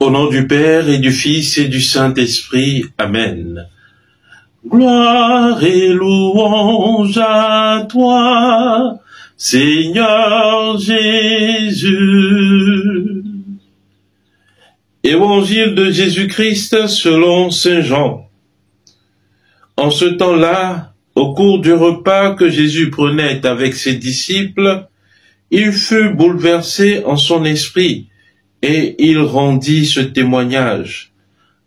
Au nom du Père et du Fils et du Saint-Esprit. Amen. Gloire et louange à toi, Seigneur Jésus. Évangile de Jésus-Christ selon Saint Jean. En ce temps-là, au cours du repas que Jésus prenait avec ses disciples, il fut bouleversé en son esprit et il rendit ce témoignage.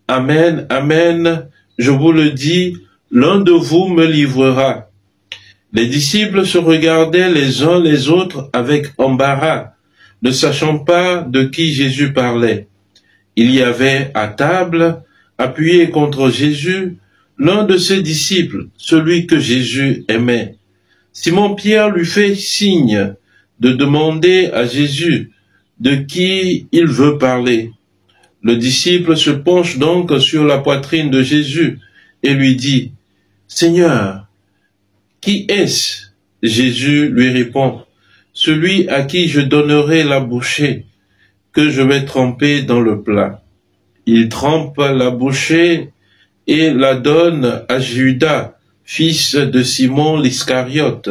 Amen, amen, je vous le dis, l'un de vous me livrera. Les disciples se regardaient les uns les autres avec embarras, ne sachant pas de qui Jésus parlait. Il y avait à table, appuyé contre Jésus, l'un de ses disciples, celui que Jésus aimait. Simon-Pierre lui fait signe de demander à Jésus de qui il veut parler. Le disciple se penche donc sur la poitrine de Jésus et lui dit, « Seigneur, qui est-ce » Jésus lui répond, « Celui à qui je donnerai la bouchée que je vais tremper dans le plat. » Il trempe la bouchée et la donne à Judas, fils de Simon l'Iscariote.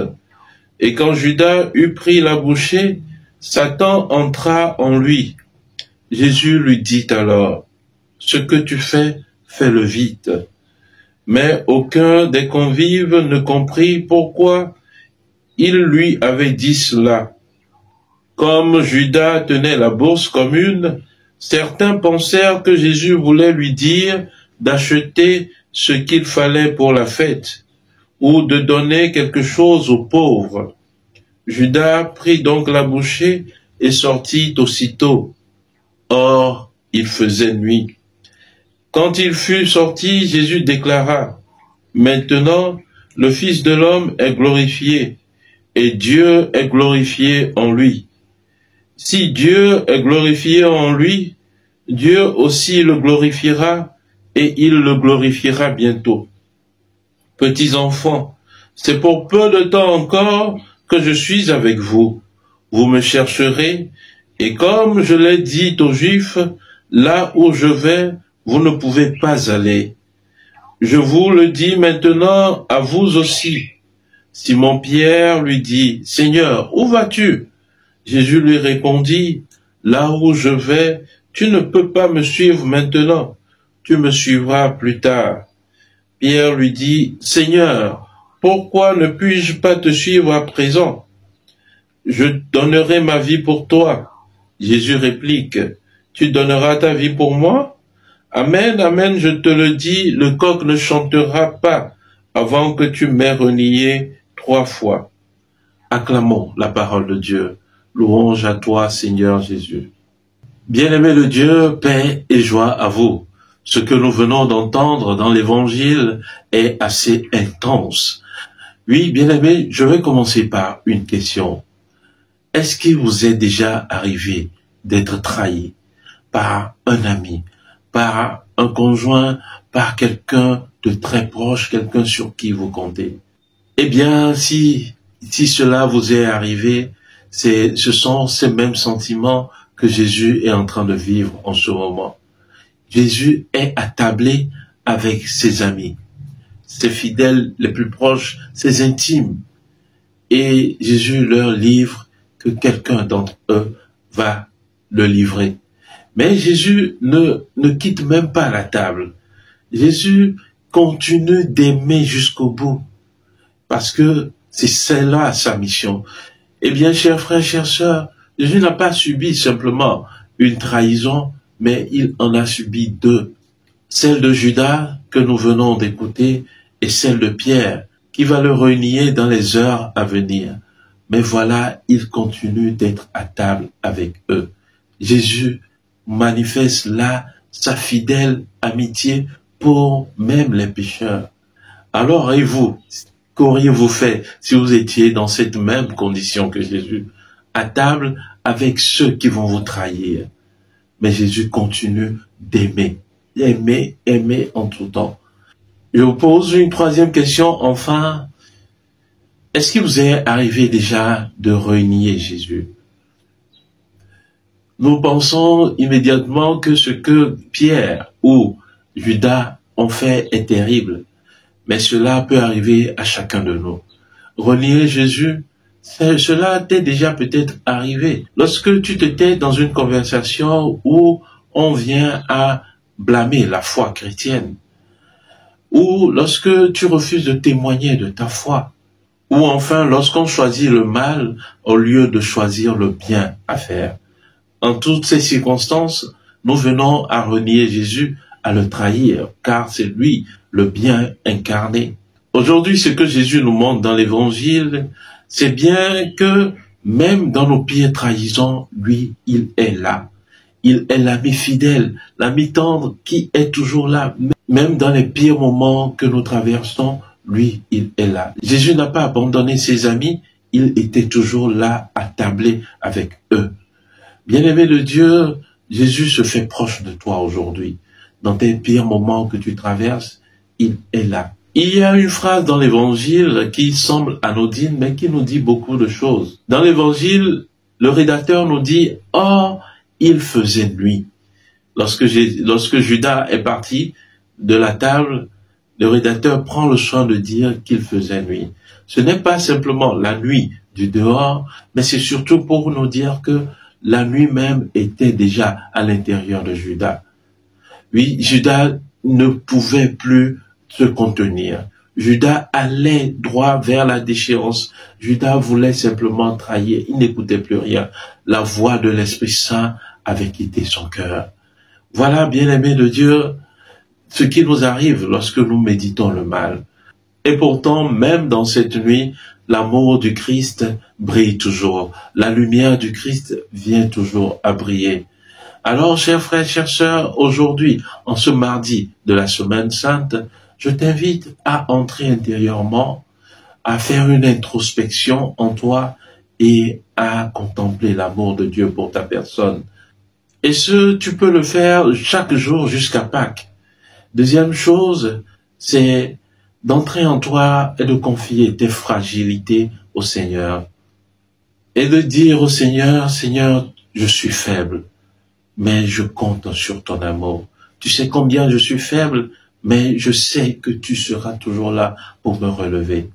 Et quand Judas eut pris la bouchée, Satan entra en lui. Jésus lui dit alors, « Ce que tu fais, fais-le vite. » Mais aucun des convives ne comprit pourquoi il lui avait dit cela. Comme Judas tenait la bourse commune, certains pensèrent que Jésus voulait lui dire d'acheter ce qu'il fallait pour la fête, ou de donner quelque chose aux pauvres. Judas prit donc la bouchée et sortit aussitôt. Or, il faisait nuit. Quand il fut sorti, Jésus déclara, « Maintenant, le Fils de l'homme est glorifié, et Dieu est glorifié en lui. Si Dieu est glorifié en lui, Dieu aussi le glorifiera, et il le glorifiera bientôt. Petits enfants, c'est pour peu de temps encore que je suis avec vous. Vous me chercherez, et comme je l'ai dit aux Juifs, là où je vais, vous ne pouvez pas aller. Je vous le dis maintenant à vous aussi. » Simon-Pierre lui dit, « Seigneur, où vas-tu » Jésus lui répondit, « Là où je vais, tu ne peux pas me suivre maintenant, tu me suivras plus tard. » Pierre lui dit, « Seigneur, pourquoi ne puis-je pas te suivre à présent? Je donnerai ma vie pour toi. » Jésus réplique, « Tu donneras ta vie pour moi? Amen, amen, je te le dis, le coq ne chantera pas avant que tu m'aies renié 3 fois. » Acclamons la parole de Dieu. Louange à toi, Seigneur Jésus. Bien-aimé de Dieu, paix et joie à vous. Ce que nous venons d'entendre dans l'Évangile est assez intense. Oui, bien-aimé, je vais commencer par une question. Est-ce qu'il vous est déjà arrivé d'être trahi par un ami, par un conjoint, par quelqu'un de très proche, quelqu'un sur qui vous comptez? Eh bien, si cela vous est arrivé, ce sont ces mêmes sentiments que Jésus est en train de vivre en ce moment. Jésus est attablé avec ses amis, ses fidèles les plus proches, ses intimes. Et Jésus leur livre que quelqu'un d'entre eux va le livrer. Mais Jésus ne quitte même pas la table. Jésus continue d'aimer jusqu'au bout. Parce que c'est celle-là sa mission. Eh bien, chers frères, chères sœurs, Jésus n'a pas subi simplement une trahison, mais il en a subi 2. Celle de Judas, que nous venons d'écouter, et celle de Pierre, qui va le renier dans les heures à venir. Mais voilà, il continue d'être à table avec eux. Jésus manifeste là sa fidèle amitié pour même les pécheurs. Alors, et vous, qu'auriez-vous fait si vous étiez dans cette même condition que Jésus, à table avec ceux qui vont vous trahir? Mais Jésus continue d'aimer, aimer en tout temps. Je vous pose une 3e question, enfin. Est-ce qu'il vous est arrivé déjà de renier Jésus? nous pensons immédiatement que ce que Pierre ou Judas ont fait est terrible. Mais cela peut arriver à chacun de nous. Renier Jésus, cela t'est déjà peut-être arrivé. Lorsque tu te tais dans une conversation où on vient à blâmer la foi chrétienne, ou lorsque tu refuses de témoigner de ta foi, ou enfin lorsqu'on choisit le mal au lieu de choisir le bien à faire. En toutes ces circonstances, nous venons à renier Jésus, à le trahir, car c'est lui le bien incarné. Aujourd'hui, ce que Jésus nous montre dans l'Évangile, c'est bien que même dans nos pires trahisons, lui, il est là. Il est l'ami fidèle, l'ami tendre qui est toujours là. Même dans les pires moments que nous traversons, lui, il est là. Jésus n'a pas abandonné ses amis, il était toujours là à tabler avec eux. Bien-aimé de Dieu, Jésus se fait proche de toi aujourd'hui. Dans tes pires moments que tu traverses, il est là. Il y a une phrase dans l'Évangile qui semble anodine, mais qui nous dit beaucoup de choses. Dans l'Évangile, le rédacteur nous dit « Or, il faisait nuit ». Lorsque Judas est parti de la table, le rédacteur prend le soin de dire qu'il faisait nuit. Ce n'est pas simplement la nuit du dehors, mais c'est surtout pour nous dire que la nuit même était déjà à l'intérieur de Judas. Oui, Judas ne pouvait plus se contenir. Judas allait droit vers la déchéance. Judas voulait simplement trahir. Il n'écoutait plus rien. La voix de l'Esprit Saint avait quitté son cœur. Voilà, bien-aimés de Dieu, ce qui nous arrive lorsque nous méditons le mal. Et pourtant, même dans cette nuit, l'amour du Christ brille toujours. La lumière du Christ vient toujours à briller. Alors, chers frères, chères sœurs, aujourd'hui, en ce mardi de la Semaine Sainte, je t'invite à entrer intérieurement, à faire une introspection en toi et à contempler l'amour de Dieu pour ta personne. Et tu peux le faire chaque jour jusqu'à Pâques. Deuxième chose, c'est d'entrer en toi et de confier tes fragilités au Seigneur. Et de dire au Seigneur, Seigneur, je suis faible, mais je compte sur ton amour. Tu sais combien je suis faible, mais je sais que tu seras toujours là pour me relever.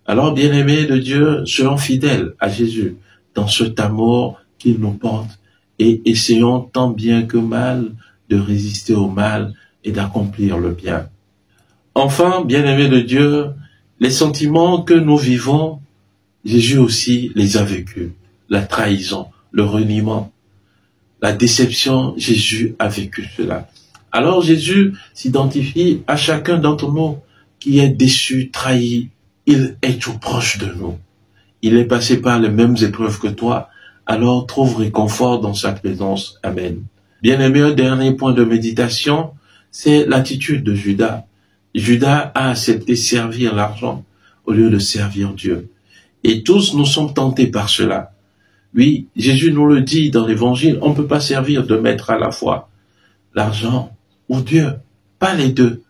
Alors, bien-aimés de Dieu, soyons fidèles à Jésus dans cet amour qu'il nous porte et essayons tant bien que mal de résister au mal et d'accomplir le bien. Enfin, bien-aimés de Dieu, les sentiments que nous vivons, Jésus aussi les a vécus. La trahison, le reniement, la déception, Jésus a vécu cela. Alors Jésus s'identifie à chacun d'entre nous qui est déçu, trahi. Il est tout proche de nous. Il est passé par les mêmes épreuves que toi. Alors trouve réconfort dans sa présence. Amen. Bien-aimé, un dernier point de méditation, c'est l'attitude de Judas. Judas a accepté servir l'argent au lieu de servir Dieu. Et tous nous sommes tentés par cela. Oui, Jésus nous le dit dans l'Évangile, on ne peut pas servir deux maîtres à la fois. L'argent ou Dieu, pas les deux.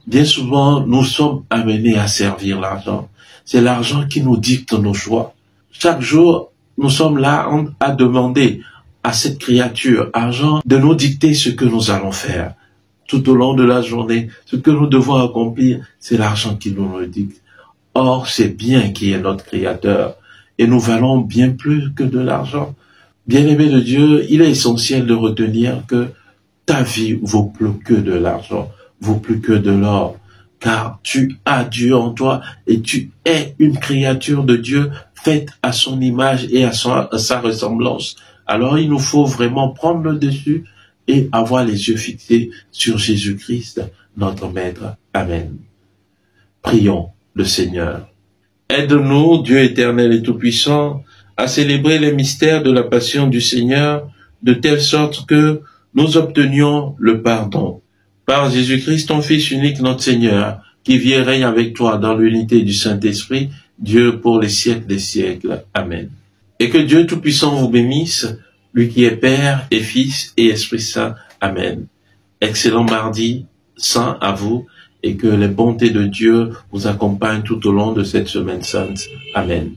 Bien souvent, nous sommes amenés à servir l'argent. C'est l'argent qui nous dicte nos choix. Chaque jour, nous sommes là à demander à cette créature, argent, de nous dicter ce que nous allons faire. Tout au long de la journée, ce que nous devons accomplir, c'est l'argent qui nous le dicte. Or, c'est bien qui est notre Créateur. Et nous valons bien plus que de l'argent. Bien-aimé de Dieu, il est essentiel de retenir que ta vie vaut plus que de l'argent, vaut plus que de l'or. Car tu as Dieu en toi et tu es une créature de Dieu faite à son image et à sa ressemblance. Alors il nous faut vraiment prendre le dessus et avoir les yeux fixés sur Jésus-Christ, notre Maître. Amen. Prions le Seigneur. Aide-nous, Dieu éternel et tout-puissant, à célébrer les mystères de la passion du Seigneur, de telle sorte que nous obtenions le pardon. Par Jésus-Christ, ton Fils unique, notre Seigneur, qui vit et règne avec toi dans l'unité du Saint-Esprit, Dieu pour les siècles des siècles. Amen. Et que Dieu Tout-Puissant vous bénisse, lui qui est Père et Fils et Esprit Saint. Amen. Excellent mardi saint à vous et que les bontés de Dieu vous accompagnent tout au long de cette semaine sainte. Amen.